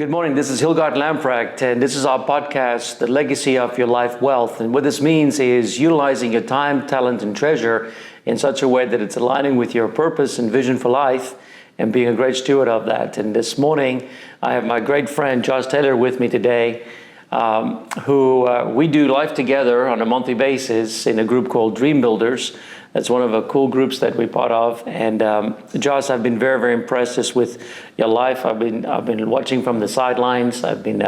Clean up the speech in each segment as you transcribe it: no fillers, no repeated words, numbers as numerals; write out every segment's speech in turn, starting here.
Good morning. This is Hilgard Lamprecht, and this is our podcast, The Legacy of Your Life Wealth. And what this means is utilizing your time, talent, and treasure in such a way that it's aligning with your purpose and vision for life and being a great steward of that. And this morning, I have my great friend, Josh Taylor, with me today, who we do life together on a monthly basis in a group called Dream Builders. That's one of the cool groups that we're part of. And Josh, I've been very, very impressed just with your life. I've been watching from the sidelines. I've been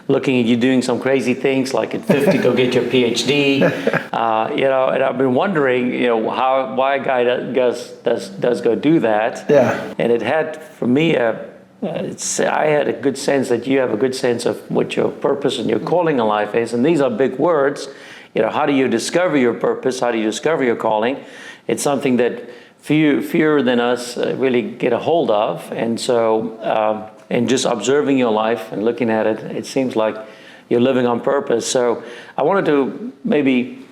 looking at you doing some crazy things, like at 50, go get your PhD. And I've been wondering, why a guy does go do that. Yeah. And it had, for me, I had a good sense that you have a good sense of what your purpose and your calling in life is. And these are big words. How do you discover your purpose? How do you discover your calling? It's something that fewer than us really get a hold of. And so, and just observing your life and looking at it, it seems like you're living on purpose. So I wanted to maybe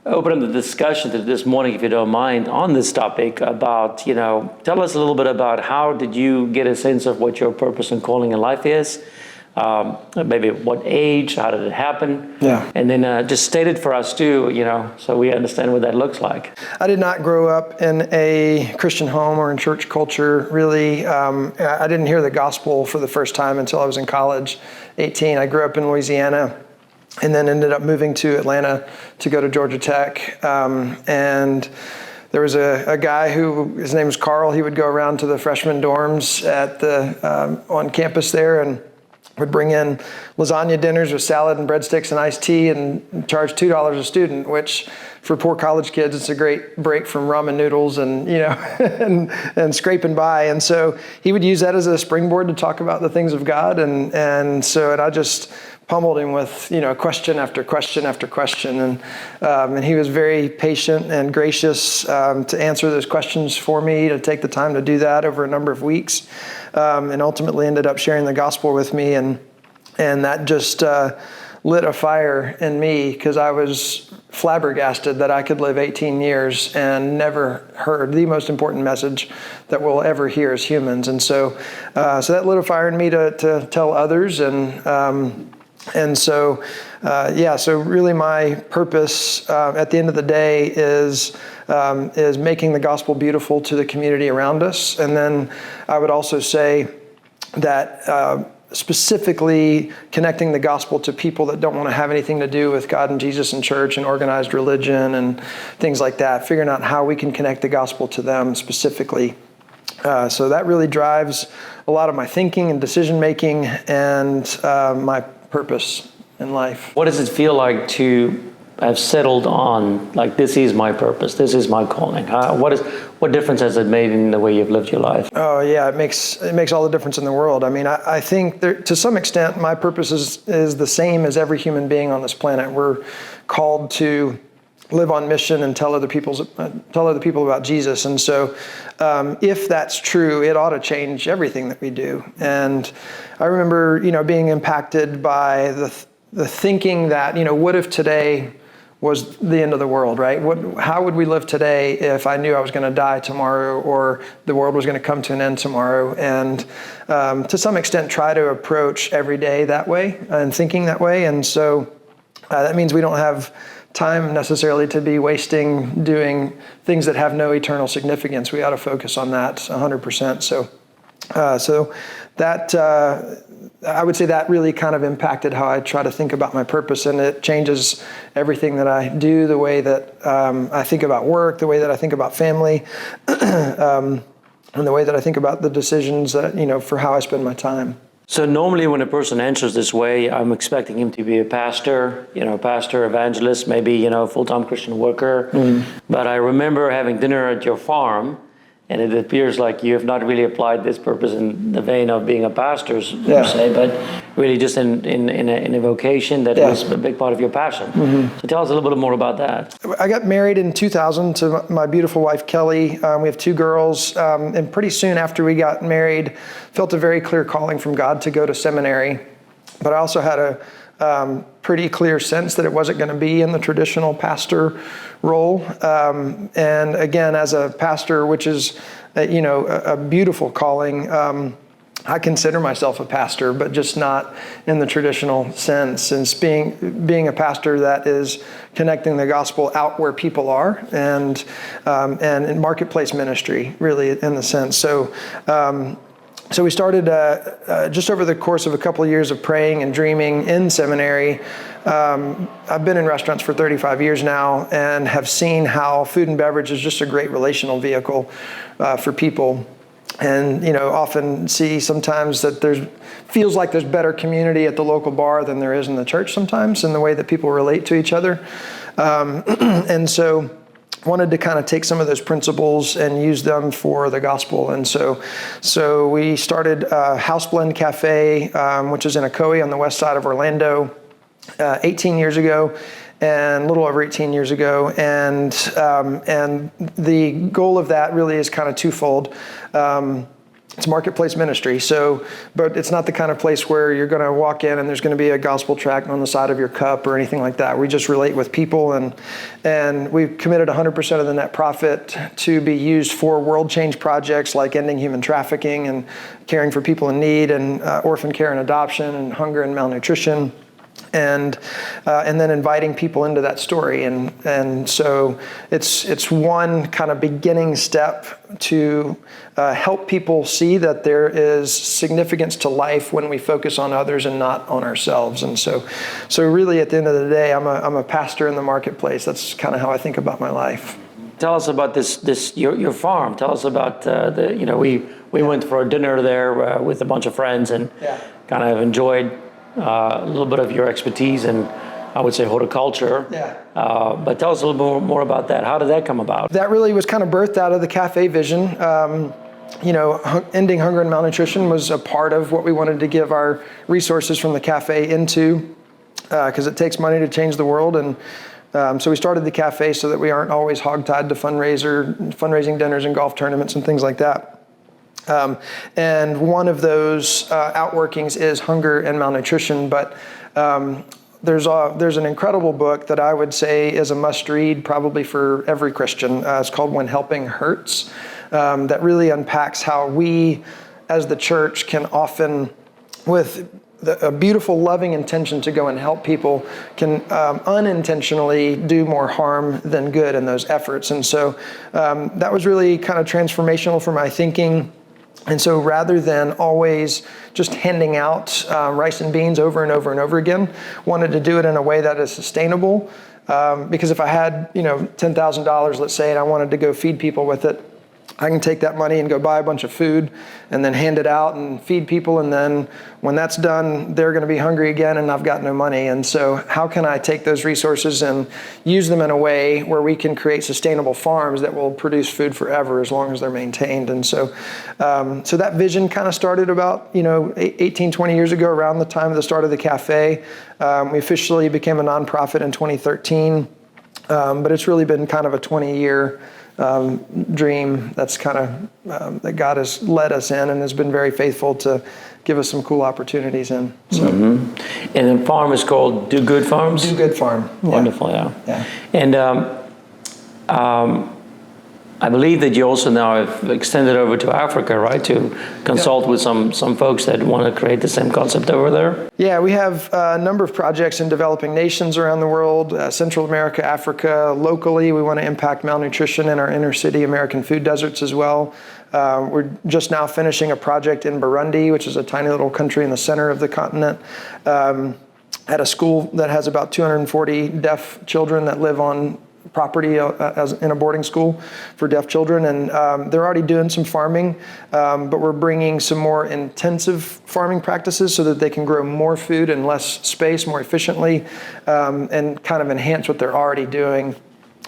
open up the discussion this morning, if you don't mind, on this topic about, tell us a little bit about how did you get a sense of what your purpose and calling in life is? Maybe at what age, how did it happen? Yeah. And then just state it for us too, so we understand what that looks like. I did not grow up in a Christian home or in church culture, really. I didn't hear the gospel for the first time until I was in college, 18. I grew up in Louisiana and then ended up moving to Atlanta to go to Georgia Tech. And there was a guy his name was Carl. He would go around to the freshman dorms on campus there and would bring in lasagna dinners with salad and breadsticks and iced tea and charge $2 a student, which for poor college kids, it's a great break from ramen noodles and, and scraping by. And so he would use that as a springboard to talk about the things of God. And I just pummeled him with, question after question after question. And he was very patient and gracious to answer those questions for me, to take the time to do that over a number of weeks. And ultimately ended up sharing the gospel with me. And that just lit a fire in me because I was flabbergasted that I could live 18 years and never heard the most important message that we'll ever hear as humans. And so that lit a fire in me to tell others. So really my purpose at the end of the day is making the gospel beautiful to the community around us. And then I would also say that specifically connecting the gospel to people that don't want to have anything to do with God and Jesus and church and organized religion and things like that, figuring out how we can connect the gospel to them specifically. So that really drives a lot of my thinking and decision making and my purpose in life. What does it feel like to have settled on, like, this is my purpose, this is my calling? What difference has it made in the way you've lived your life? Oh yeah, it makes all the difference in the world. I mean, I think to some extent my purpose is the same as every human being on this planet. We're called to live on mission and tell other people about Jesus. And so if that's true, it ought to change everything that we do. And I remember, being impacted by the thinking that, what if today was the end of the world, right? How would we live today if I knew I was going to die tomorrow or the world was going to come to an end tomorrow? And to some extent try to approach every day that way and thinking that way. And so that means we don't have time necessarily to be wasting doing things that have no eternal significance. We ought to focus on that 100%. So that I would say that really kind of impacted how I try to think about my purpose, and it changes everything that I do, the way that I think about work, the way that I think about family, and the way that I think about the decisions that, for how I spend my time. So normally when a person answers this way, I'm expecting him to be a pastor, pastor, evangelist, maybe, full-time Christian worker. Mm-hmm. But I remember having dinner at your farm, and it appears like you have not really applied this purpose in the vein of being a pastor, per se, but really just in a vocation that is a big part of your passion. Mm-hmm. So tell us a little bit more about that. I got married in 2000 to my beautiful wife, Kelly. We have 2 girls, and pretty soon after we got married, felt a very clear calling from God to go to seminary. But I also had a pretty clear sense that it wasn't going to be in the traditional pastor role. And again, as a pastor, which is, a beautiful calling, I consider myself a pastor, but just not in the traditional sense. And being a pastor that is connecting the gospel out where people are, and in marketplace ministry, really, in the sense. So we started just over the course of a couple of years of praying and dreaming in seminary. I've been in restaurants for 35 years now and have seen how food and beverage is just a great relational vehicle for people. And, often see sometimes that feels like there's better community at the local bar than there is in the church sometimes, in the way that people relate to each other. And so wanted to kind of take some of those principles and use them for the gospel. And so we started House Blend Cafe, which is in Ocoee on the west side of Orlando, 18 years ago. And a little over 18 years ago, and the goal of that really is kind of twofold. It's marketplace ministry, but it's not the kind of place where you're going to walk in and there's going to be a gospel tract on the side of your cup or anything like that. We just relate with people, and we've committed 100% of the net profit to be used for world change projects like ending human trafficking and caring for people in need, and orphan care and adoption, and hunger and malnutrition. And then inviting people into that story, and so it's one kind of beginning step to help people see that there is significance to life when we focus on others and not on ourselves. And so really, at the end of the day, I'm a pastor in the marketplace. That's kind of how I think about my life. Tell us about this your farm. Tell us about we went for a dinner there with a bunch of friends and kind of enjoyed a little bit of your expertise in, I would say, horticulture. Yeah. But tell us a little bit more about that. How did that come about? That really was kind of birthed out of the cafe vision. Ending hunger and malnutrition was a part of what we wanted to give our resources from the cafe into, because it takes money to change the world. And so we started the cafe so that we aren't always hogtied to fundraising dinners and golf tournaments and things like that. And one of those outworkings is hunger and malnutrition. But there's an incredible book that I would say is a must-read probably for every Christian. It's called When Helping Hurts, that really unpacks how we, as the church, can often, with a beautiful, loving intention to go and help people, can unintentionally do more harm than good in those efforts. And so that was really kind of transformational for my thinking. And so rather than always just handing out rice and beans over and over and over again, wanted to do it in a way that is sustainable. Because if I had, $10,000, let's say, and I wanted to go feed people with it, I can take that money and go buy a bunch of food and then hand it out and feed people. And then when that's done, they're going to be hungry again and I've got no money. And so how can I take those resources and use them in a way where we can create sustainable farms that will produce food forever as long as they're maintained? And so that vision kind of started about, 18, 20 years ago, around the time of the start of the cafe. We officially became a nonprofit in 2013, but it's really been kind of a 20-year dream that's kind of that God has led us in and has been very faithful to give us some cool opportunities in. So. Mm-hmm. And the farm is called Do Good Farms? Do Good Farm. Yeah. Wonderful, yeah. And I believe that you also now have extended over to Africa, right? To consult with some folks that want to create the same concept over there? Yeah, we have a number of projects in developing nations around the world, Central America, Africa. Locally, we want to impact malnutrition in our inner city American food deserts as well. We're just now finishing a project in Burundi, which is a tiny little country in the center of the continent, at a school that has about 240 deaf children that live on property as in a boarding school for deaf children, and they're already doing some farming, but we're bringing some more intensive farming practices so that they can grow more food in less space more efficiently, and kind of enhance what they're already doing.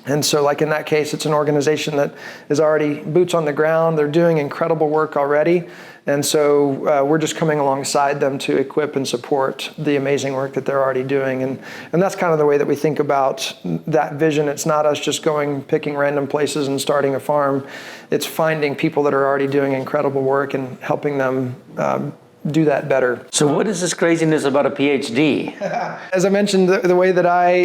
And so like in that case, it's an organization that is already boots on the ground. They're doing incredible work already. And so we're just coming alongside them to equip and support the amazing work that they're already doing. And that's kind of the way that we think about that vision. It's not us just picking random places and starting a farm. It's finding people that are already doing incredible work and helping them do that better. So what is this craziness about a PhD? As I mentioned, the way that I,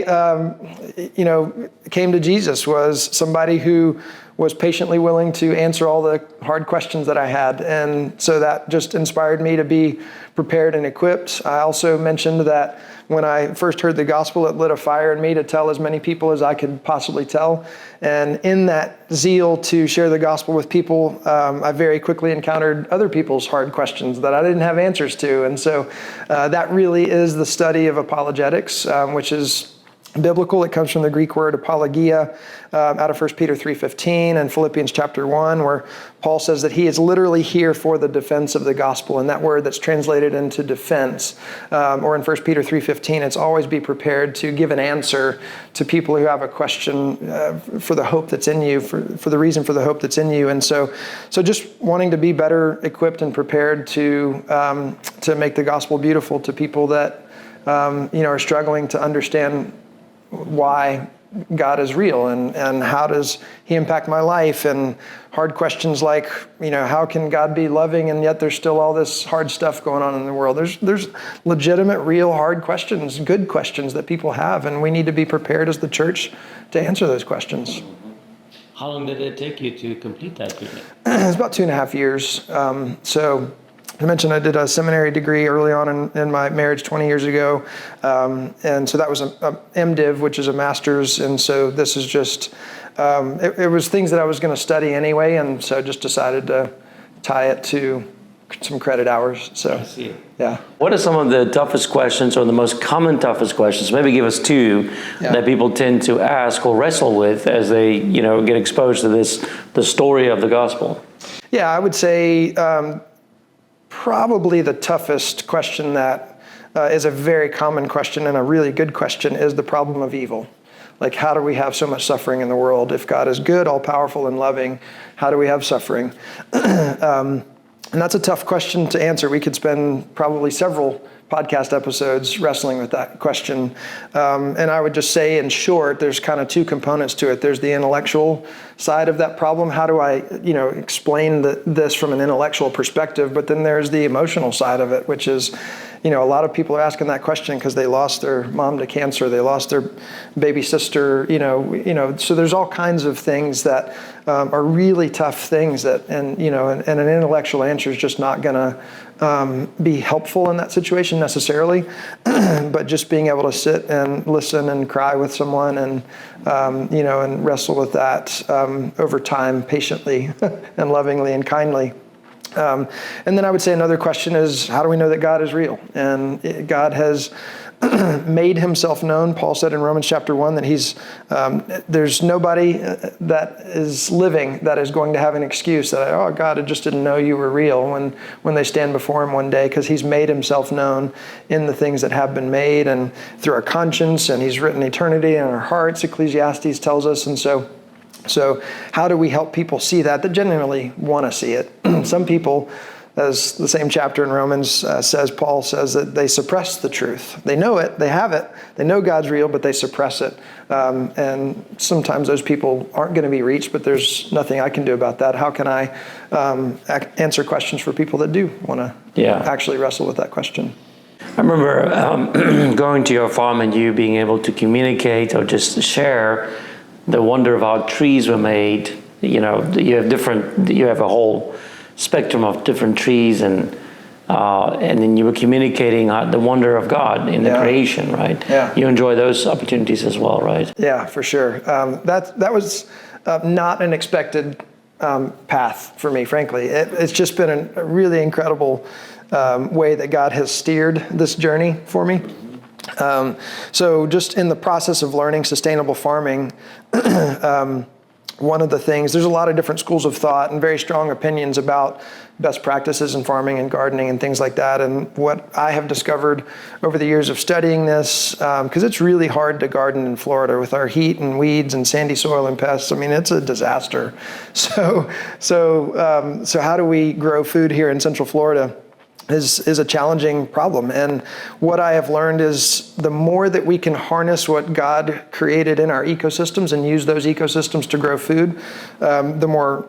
came to Jesus was somebody who was patiently willing to answer all the hard questions that I had. And so that just inspired me to be prepared and equipped. I also mentioned that when I first heard the gospel, it lit a fire in me to tell as many people as I could possibly tell. And in that zeal to share the gospel with people, I very quickly encountered other people's hard questions that I didn't have answers to. And so that really is the study of apologetics, which is biblical. It comes from the Greek word apologia, out of 1 Peter 3:15 and Philippians chapter 1, where Paul says that he is literally here for the defense of the gospel. And that word that's translated into defense, or in 1 Peter 3:15, it's always be prepared to give an answer to people who have a question for the hope that's in you, for the reason for the hope that's in you. And so just wanting to be better equipped and prepared to make the gospel beautiful to people that are struggling to understand why God is real and how does he impact my life, and hard questions like, how can God be loving and yet there's still all this hard stuff going on in the world? There's legitimate, real, hard questions, good questions that people have, and we need to be prepared as the church to answer those questions. How long did it take you to complete that treatment? It was about 2.5 years. So I mentioned I did a seminary degree early on in my marriage 20 years ago. And so that was a MDiv, which is a master's. And so this is just, it was things that I was going to study anyway. And so I just decided to tie it to some credit hours. So, I see. Yeah. What are some of the toughest questions, or the most common toughest questions? Maybe give us two that people tend to ask or wrestle with as they, get exposed to the story of the gospel. Yeah, I would say, probably the toughest question that is a very common question and a really good question is the problem of evil. Like, how do we have so much suffering in the world? If God is good, all-powerful, and loving, how do we have suffering? And that's a tough question to answer. We could spend probably several podcast episodes wrestling with that question. And I would just say, in short, there's kind of two components to it. There's the intellectual side of that problem. How do I, explain this from an intellectual perspective? But then there's the emotional side of it, which is, a lot of people are asking that question because they lost their mom to cancer, they lost their baby sister, so there's all kinds of things that are really tough things that, and an intellectual answer is just not going to be helpful in that situation necessarily, but just being able to sit and listen and cry with someone and, and wrestle with that over time, patiently and lovingly and kindly. And then I would say another question is, how do we know that God is real? And God has made himself known. Paul said in Romans chapter 1 that there's nobody that is living that is going to have an excuse that, God, I just didn't know you were real when they stand before him one day, because he's made himself known in the things that have been made and through our conscience, and he's written eternity in our hearts, Ecclesiastes tells us. And so how do we help people see that genuinely want to see it? Some people, as the same chapter in Romans says, Paul says that they suppress the truth. They know it, they have it, they know God's real, but they suppress it. And sometimes those people aren't going to be reached, but there's nothing I can do about that. How can I answer questions for people that do want to actually wrestle with that question? I remember going to your farm and you being able to communicate or just share the wonder of how trees were made. You have a whole spectrum of different trees, and then you were communicating the wonder of God in the creation, right? Yeah. You enjoy those opportunities as well, right? Yeah, for sure. That was not an expected path for me, frankly. It's just been a really incredible way that God has steered this journey for me. So just in the process of learning sustainable farming, one of the things, there's a lot of different schools of thought and very strong opinions about best practices in farming and gardening and things like that. And what I have discovered over the years of studying this, because it's really hard to garden in Florida with our heat and weeds and sandy soil and pests. I mean, it's a disaster. So how do we grow food here in Central Florida is a challenging problem. And what I have learned is the more that we can harness what God created in our ecosystems and use those ecosystems to grow food, the more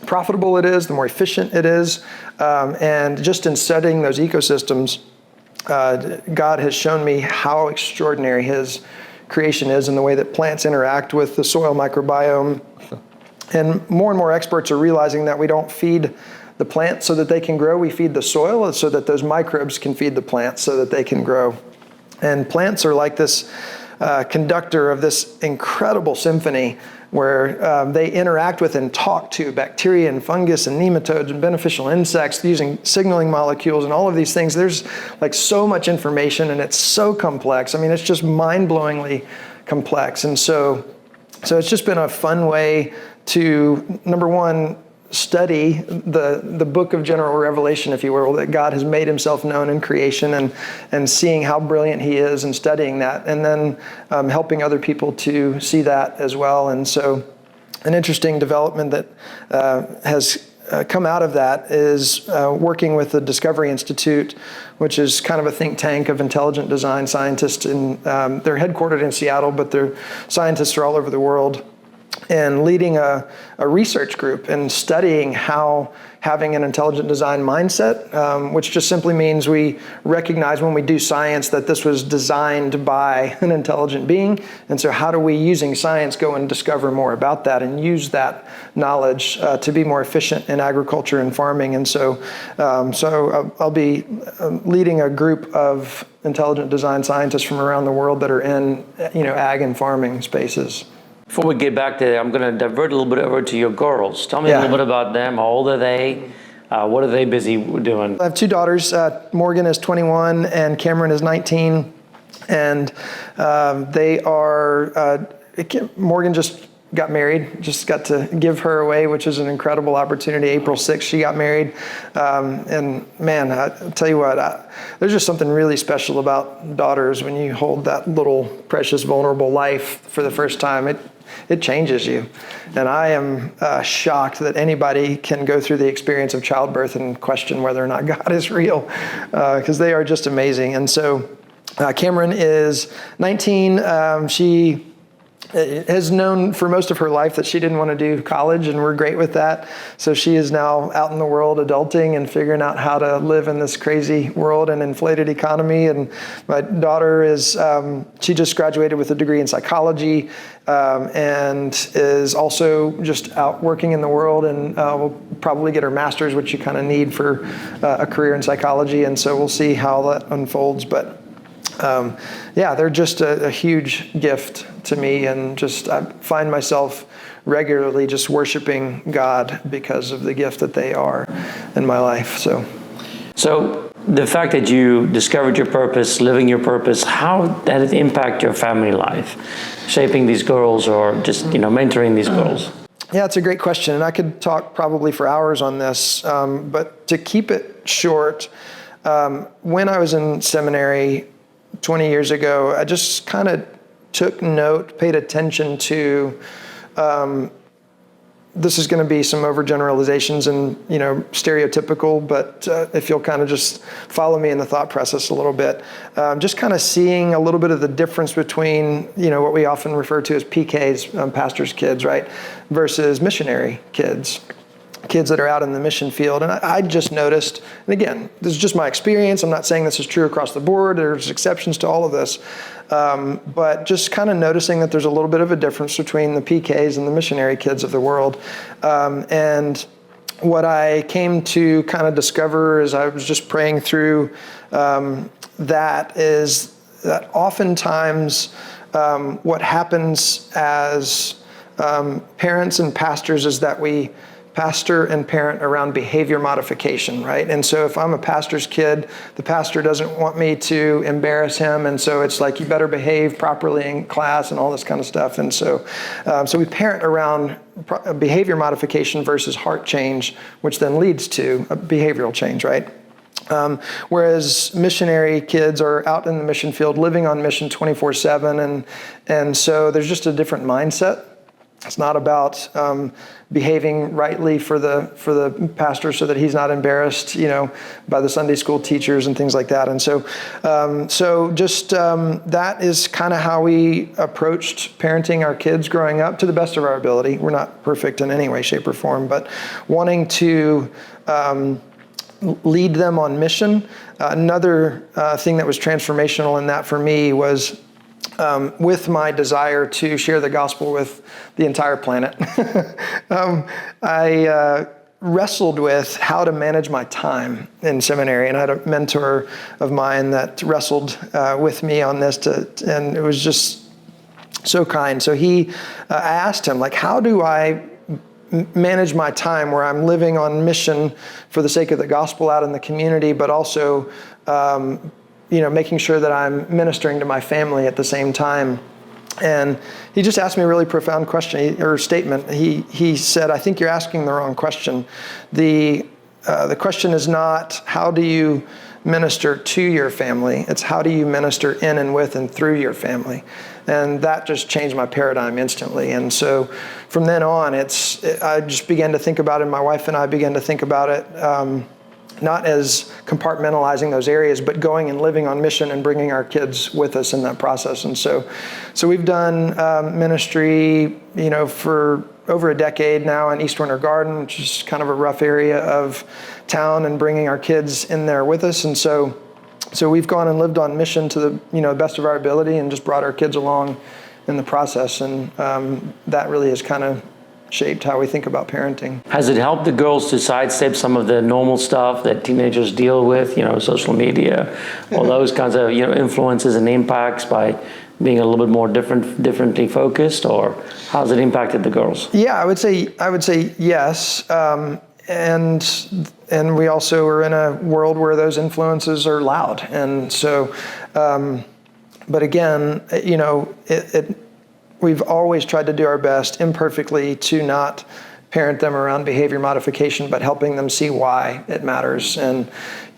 profitable it is, the more efficient it is. And just in studying those ecosystems, God has shown me how extraordinary his creation is in the way that plants interact with the soil microbiome, And more experts are realizing that we don't feed the plants so that they can grow. We feed the soil so that those microbes can feed the plants so that they can grow. And plants are like this conductor of this incredible symphony where they interact with and talk to bacteria and fungus and nematodes and beneficial insects using signaling molecules and all of these things. There's like so much information, and it's so complex. I mean, it's just mind-blowingly complex. And so it's just been a fun way to, number one, study the book of general revelation, if you will, that God has made himself known in creation, and seeing how brilliant he is and studying that, and then helping other people to see that as well. And so an interesting development that has come out of that is working with the Discovery Institute, which is kind of a think tank of intelligent design scientists. They're headquartered in Seattle, but their scientists are all over the world, and leading a research group and studying how having an intelligent design mindset, which just simply means we recognize when we do science that this was designed by an intelligent being. And so how do we, using science, go and discover more about that and use that knowledge to be more efficient in agriculture and farming. And so I'll be leading a group of intelligent design scientists from around the world that are in ag and farming spaces. Before we get back there, I'm going to divert a little bit over to your girls. Tell me a little bit about them. How old are they? What are they busy doing? I have two daughters. Morgan is 21 and Cameron is 19. And they are, Morgan just got married, just got to give her away, which is an incredible opportunity. April 6th, she got married. And man, I tell you what, there's just something really special about daughters when you hold that little precious, vulnerable life for the first time. It changes you. And I am shocked that anybody can go through the experience of childbirth and question whether or not God is real, because they are just amazing. And so Cameron is 19. She has known for most of her life that she didn't want to do college, and we're great with that. So she is now out in the world adulting and figuring out how to live in this crazy world and inflated economy. And my daughter is, she just graduated with a degree in psychology and is also just out working in the world, and will probably get her master's, which you kind of need for a career in psychology. And so we'll see how that unfolds. But they're just a huge gift to me, and just I find myself regularly just worshiping God because of the gift that they are in my life. So the fact that you discovered your purpose, living your purpose, how did it impact your family life, shaping these girls or just mentoring these girls? Yeah, it's a great question, and I could talk probably for hours on this, but to keep it short, when I was in seminary 20 years ago, I just kind of took note, paid attention to, this is going to be some overgeneralizations and, stereotypical, but if you'll kind of just follow me in the thought process a little bit, just kind of seeing a little bit of the difference between, what we often refer to as PKs, pastors' kids, right, versus missionary kids that are out in the mission field. And I just noticed, and again, this is just my experience. I'm not saying this is true across the board. There's exceptions to all of this. But just kind of noticing that there's a little bit of a difference between the PKs and the missionary kids of the world. And what I came to kind of discover as I was just praying through that is that oftentimes what happens as parents and pastors is that we pastor and parent around behavior modification, right? And so if I'm a pastor's kid, the pastor doesn't want me to embarrass him, and so it's like, you better behave properly in class and all this kind of stuff. And so we parent around behavior modification versus heart change, which then leads to a behavioral change, right? Whereas missionary kids are out in the mission field, living on mission 24/7, and so there's just a different mindset. It's not about behaving rightly for the pastor so that he's not embarrassed, by the Sunday school teachers and things like that. And so that is kind of how we approached parenting our kids growing up, to the best of our ability. We're not perfect in any way, shape, or form, but wanting to lead them on mission. Another thing that was transformational in that for me was with my desire to share the gospel with the entire planet, I wrestled with how to manage my time in seminary. And I had a mentor of mine that wrestled with me on this, and it was just so kind. So I asked him, like, how do I manage my time where I'm living on mission for the sake of the gospel out in the community, but also making sure that I'm ministering to my family at the same time. And he just asked me a really profound question or statement. He said, I think you're asking the wrong question. The question is not how do you minister to your family, it's how do you minister in and with and through your family. And that just changed my paradigm instantly. And so from then on, I just began to think about it, my wife and I began to think about it, not as compartmentalizing those areas, but going and living on mission and bringing our kids with us in that process. And so we've done ministry, for over a decade now in East Winter Garden, which is kind of a rough area of town, and bringing our kids in there with us. And so we've gone and lived on mission to the best of our ability, and just brought our kids along in the process. And that really has kind of shaped how we think about parenting. Has it helped the girls to sidestep some of the normal stuff that teenagers deal with, social media, all those kinds of influences and impacts, by being a little bit more differently focused, or how's it impacted the girls? Yeah, I would say yes. And we also are in a world where those influences are loud. And so, but again, we've always tried to do our best imperfectly to not parent them around behavior modification, but helping them see why it matters. And,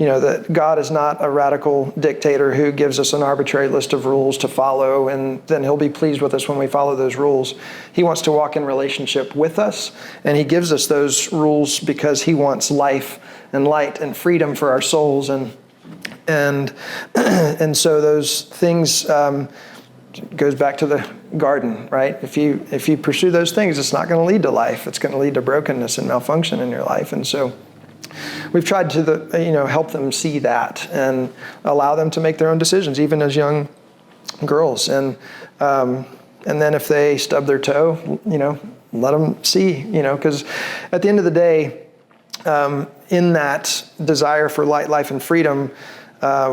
that God is not a radical dictator who gives us an arbitrary list of rules to follow, and then he'll be pleased with us when we follow those rules. He wants to walk in relationship with us, and he gives us those rules because he wants life and light and freedom for our souls. And so those things, goes back to the garden, right? If you pursue those things, it's not going to lead to life. It's going to lead to brokenness and malfunction in your life. And so we've tried to help them see that and allow them to make their own decisions, even as young girls. And then if they stub their toe, let them see, because at the end of the day, in that desire for light, life, and freedom,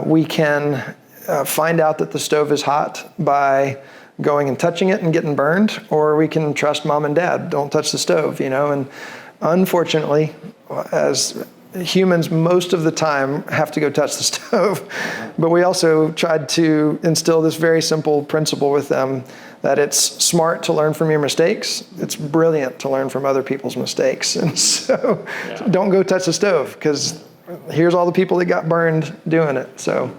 we can find out that the stove is hot by going and touching it and getting burned, or we can trust mom and dad, don't touch the stove, and unfortunately, as humans most of the time have to go touch the stove. But we also tried to instill this very simple principle with them, that it's smart to learn from your mistakes. It's brilliant to learn from other people's mistakes. And so don't go touch the stove, because here's all the people that got burned doing it. So,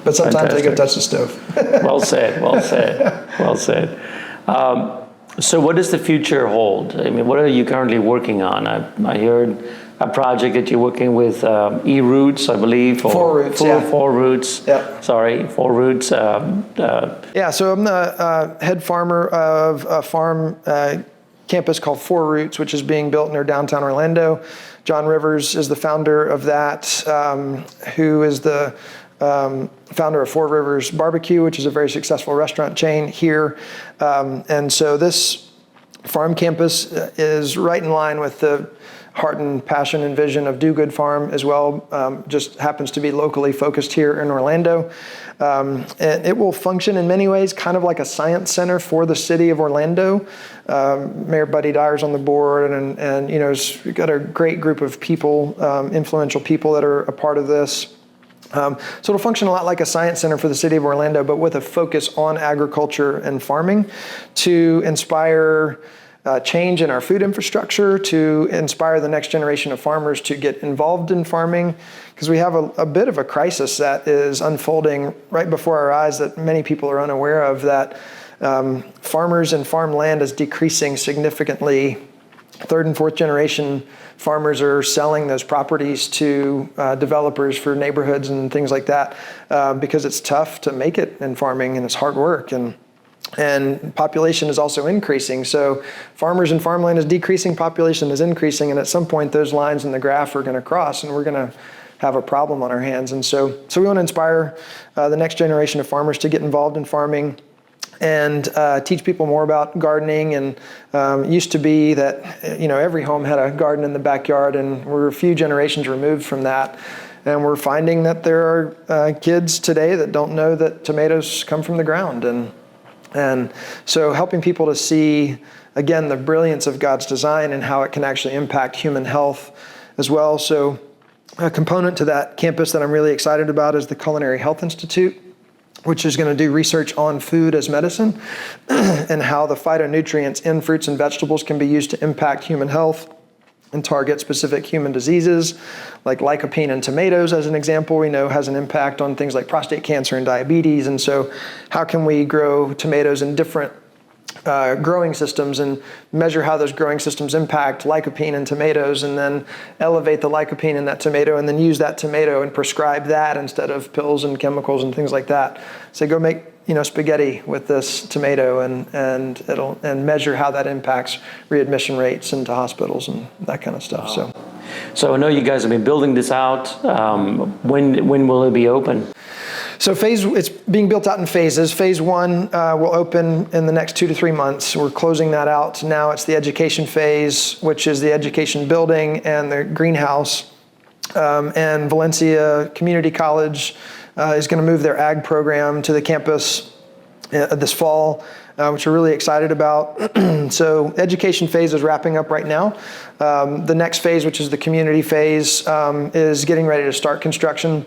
but sometimes they go touch the stove. Well said. So what does the future hold? I mean, what are you currently working on? I heard a project that you're working with E-Roots, I believe. Four Roots. Yeah. Sorry, Four Roots. Yeah, so I'm the head farmer of a farm campus called Four Roots, which is being built near downtown Orlando. John Rivers is the founder of that, who is the founder of Four Rivers Barbecue, which is a very successful restaurant chain here. And so this farm campus is right in line with the heart and passion and vision of Do Good Farm as well. Just happens to be locally focused here in Orlando. And it will function in many ways kind of like a science center for the city of Orlando. Mayor Buddy Dyer's on the board, and we've got a great group of people, influential people that are a part of this. So it'll function a lot like a science center for the city of Orlando, but with a focus on agriculture and farming to inspire change in our food infrastructure, to inspire the next generation of farmers to get involved in farming, because we have a bit of a crisis that is unfolding right before our eyes that many people are unaware of, that farmers and farmland is decreasing significantly. Third and fourth generation farmers are selling those properties to developers for neighborhoods and things like that because it's tough to make it in farming and it's hard work. And population is also increasing. So farmers and farmland is decreasing, population is increasing, and at some point those lines in the graph are going to cross, and we're going to have a problem on our hands. And so we want to inspire the next generation of farmers to get involved in farming and teach people more about gardening. And it used to be that every home had a garden in the backyard, and we're a few generations removed from that. And we're finding that there are kids today that don't know that tomatoes come from the ground. And so helping people to see, again, the brilliance of God's design and how it can actually impact human health as well. So a component to that campus that I'm really excited about is the Culinary Health Institute, which is going to do research on food as medicine and how the phytonutrients in fruits and vegetables can be used to impact human health and target specific human diseases, like lycopene in tomatoes, as an example, we know has an impact on things like prostate cancer and diabetes. And so how can we grow tomatoes in different growing systems and measure how those growing systems impact lycopene in tomatoes, and then elevate the lycopene in that tomato, and then use that tomato and prescribe that instead of pills and chemicals and things like that. So go make spaghetti with this tomato and measure how that impacts readmission rates into hospitals and that kind of stuff. Wow. So I know you guys have been building this out. When will it be open? So it's being built out in phases. Phase 1 will open in the next 2 to 3 months. We're closing that out. Now it's the education phase, which is the education building and the greenhouse. And Valencia Community College is going to move their ag program to the campus this fall, which we're really excited about. So education phase is wrapping up right now. The next phase, which is the community phase, is getting ready to start construction.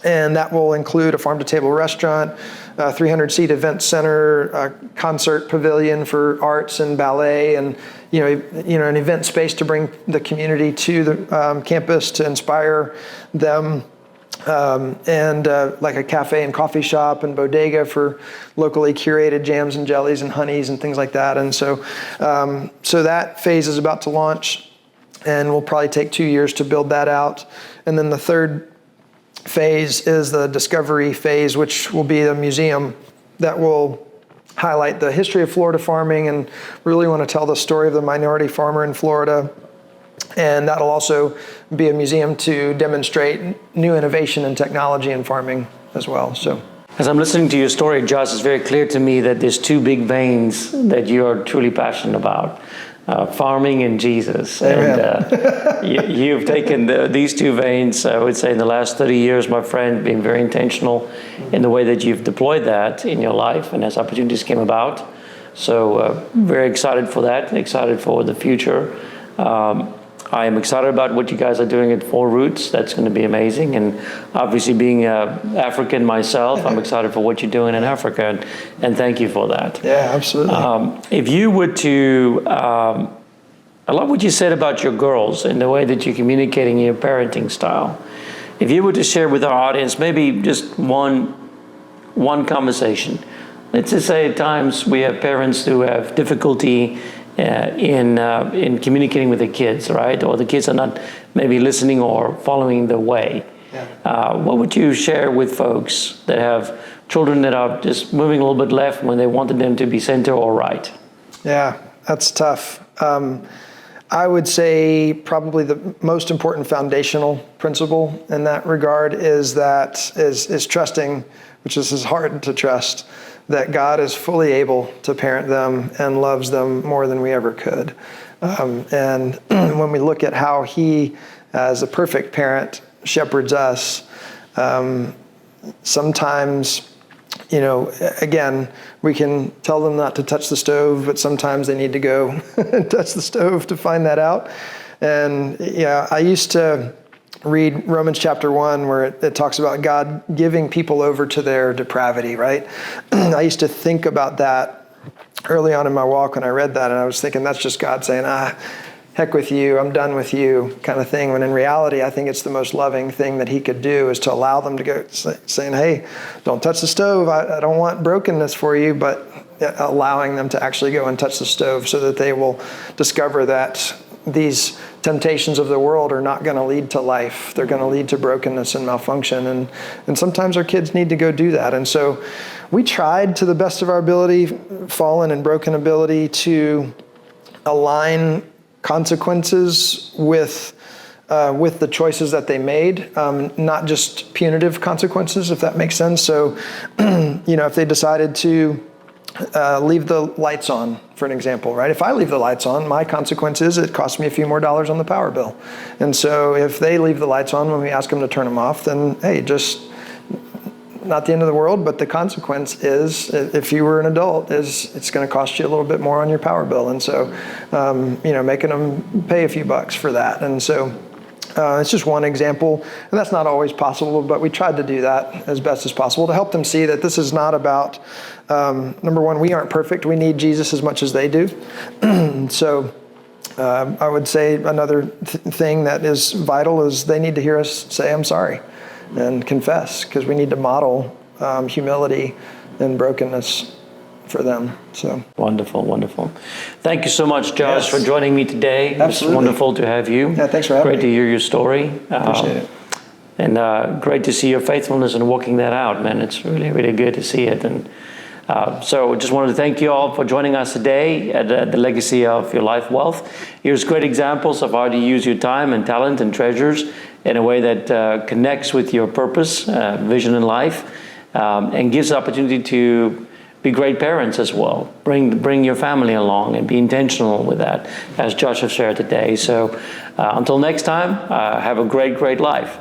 And that will include a farm-to-table restaurant, a 300-seat event center, a concert pavilion for arts and ballet, and an event space to bring the community to the campus to inspire them, and like a cafe and coffee shop and bodega for locally curated jams and jellies and honeys and things like that. And so that phase is about to launch, and will probably take 2 years to build that out. And then the third phase is the discovery phase, which will be a museum that will highlight the history of Florida farming and really want to tell the story of the minority farmer in Florida. And that'll also be a museum to demonstrate new innovation and technology in farming as well. So, as I'm listening to your story, Josh, it's very clear to me that there's two big veins that you are truly passionate about. Farming and Jesus. Amen. And you've taken these two veins, I would say, in the last 30 years, my friend, being very intentional in the way that you've deployed that in your life and as opportunities came about. So very excited for that, excited for the future. I am excited about what you guys are doing at Four Roots. That's going to be amazing. And obviously being African myself, I'm excited for what you're doing in Africa. And thank you for that. Yeah, absolutely. If you were to, I love what you said about your girls and the way that you're communicating your parenting style. If you were to share with our audience, maybe just one conversation. Let's just say at times we have parents who have difficulty in communicating with the kids, right? Or the kids are not maybe listening or following the way. Yeah. What would you share with folks that have children that are just moving a little bit left when they wanted them to be center or right? Yeah, that's tough. I would say probably the most important foundational principle in that regard is trusting, which is hard to trust, that God is fully able to parent them and loves them more than we ever could. And when we look at how He, as a perfect parent, shepherds us, sometimes, again, we can tell them not to touch the stove, but sometimes they need to go and touch the stove to find that out. And I used to read Romans chapter 1, where it talks about God giving people over to their depravity, right? I used to think about that early on in my walk when I read that, and I was thinking that's just God saying, heck with you, I'm done with you, kind of thing. When in reality, I think it's the most loving thing that He could do is to allow them to go, saying, hey, don't touch the stove. I don't want brokenness for you, but allowing them to actually go and touch the stove so that they will discover that these temptations of the world are not going to lead to life. They're going to lead to brokenness and malfunction. And sometimes our kids need to go do that. And so we tried to the best of our ability, fallen and broken ability, to align consequences with with the choices that they made, not just punitive consequences, if that makes sense. So, if they decided to leave the lights on, for an example, right? If I leave the lights on, my consequence is it costs me a few more dollars on the power bill. And so if they leave the lights on when we ask them to turn them off, then hey, just not the end of the world, but the consequence is, if you were an adult, is it's going to cost you a little bit more on your power bill. And so, making them pay a few bucks for that. And so it's just one example, and that's not always possible, but we tried to do that as best as possible to help them see that this is not about, number one, we aren't perfect. We need Jesus as much as they do. So I would say another thing that is vital is they need to hear us say, I'm sorry, and confess, because we need to model humility and brokenness for them. So wonderful. Thank you so much, Josh, for joining me today. Absolutely. It's wonderful to have you. Yeah, thanks for having me. Great to hear your story. Appreciate it. And great to see your faithfulness in working that out, man. It's really, really good to see it. And so just wanted to thank you all for joining us today at the Legacy of Your Life Wealth. Here's great examples of how to use your time and talent and treasures in a way that connects with your purpose, vision in life, and gives opportunity to be great parents as well. Bring your family along and be intentional with that, as Josh has shared today. So until next time, have a great life.